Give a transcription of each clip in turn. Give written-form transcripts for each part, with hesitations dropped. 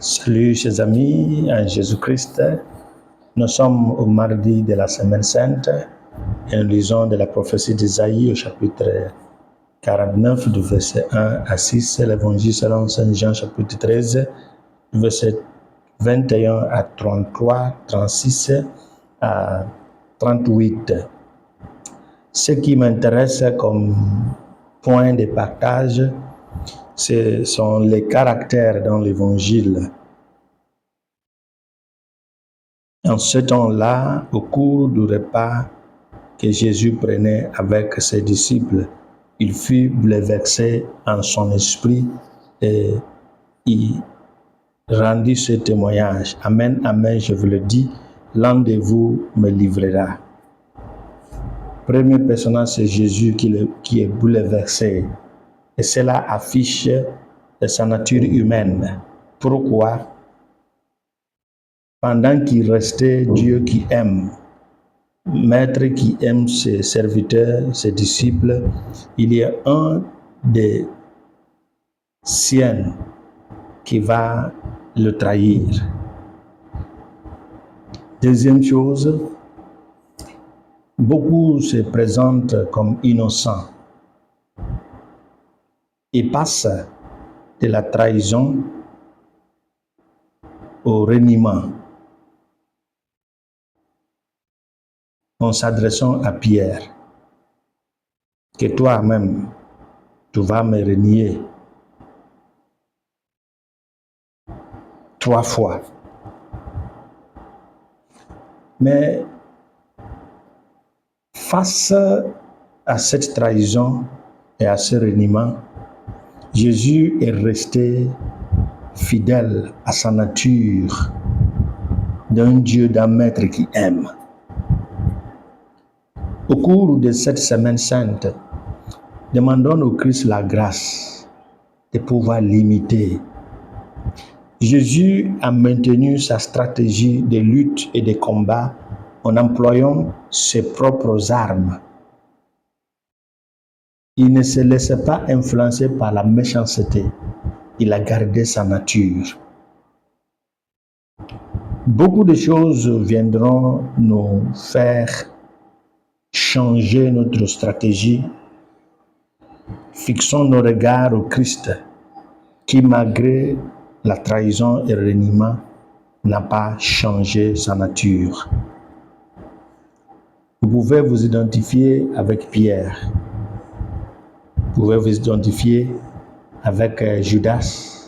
Salut chers amis en Jésus-Christ. Nous sommes au mardi de la Semaine Sainte et nous lisons de la prophétie d'Isaïe au chapitre 49 du verset 1 à 6, l'évangile selon Saint Jean chapitre 13 du verset 21 à 33, 36 à 38. Ce qui m'intéresse comme point de partage, ce sont les caractères dans l'évangile. En ce temps-là, au cours du repas que Jésus prenait avec ses disciples, il fut bouleversé en son esprit et il rendit ce témoignage. Amen, amen, je vous le dis, l'un de vous me livrera. Premier personnage, c'est Jésus qui est bouleversé. Et cela affiche sa nature humaine. Pourquoi? Pendant qu'il restait Dieu qui aime, Maître qui aime ses serviteurs, ses disciples, il y a un des siens qui va le trahir. Deuxième chose, beaucoup se présentent comme innocents et passent de la trahison au reniement en s'adressant à Pierre, que toi-même, tu vas me renier 3 fois. Mais face à cette trahison et à ce reniement, Jésus est resté fidèle à sa nature d'un Dieu, d'un Maître qui aime. Au cours de cette semaine sainte, demandons au Christ la grâce de pouvoir l'imiter. Jésus a maintenu sa stratégie de lutte et de combat en employant ses propres armes. Il ne se laissait pas influencer par la méchanceté. Il a gardé sa nature. Beaucoup de choses viendront nous faire changer notre stratégie. Fixons nos regards au Christ qui, malgré la trahison et le reniement, n'a pas changé sa nature. Vous pouvez vous identifier avec Pierre. Vous pouvez vous identifier avec Judas.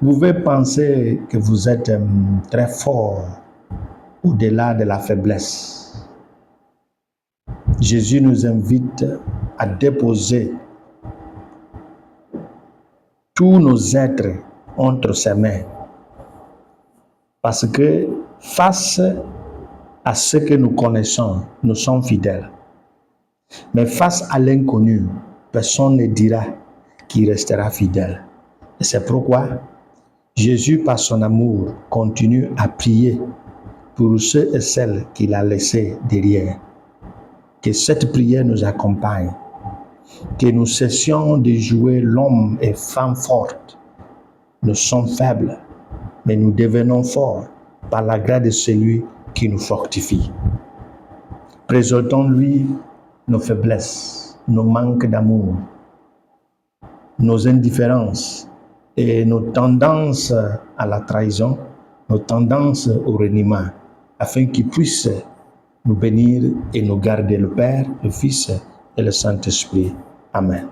Vous pouvez penser que vous êtes très fort au-delà de la faiblesse. Jésus nous invite à déposer tous nos êtres entre ses mains. Parce que face à ce que nous connaissons, nous sommes fidèles. Mais face à l'inconnu, personne ne dira qu'il restera fidèle. Et c'est pourquoi Jésus, par son amour, continue à prier pour ceux et celles qu'il a laissés derrière. Que cette prière nous accompagne. Que nous cessions de jouer l'homme et femme forte. Nous sommes faibles, mais nous devenons forts par la grâce de celui qui nous fortifie. Présentons-lui nos faiblesses, nos manques d'amour, nos indifférences et nos tendances à la trahison, nos tendances au reniement, afin qu'il puisse nous bénir et nous garder, le Père, le Fils et le Saint-Esprit. Amen.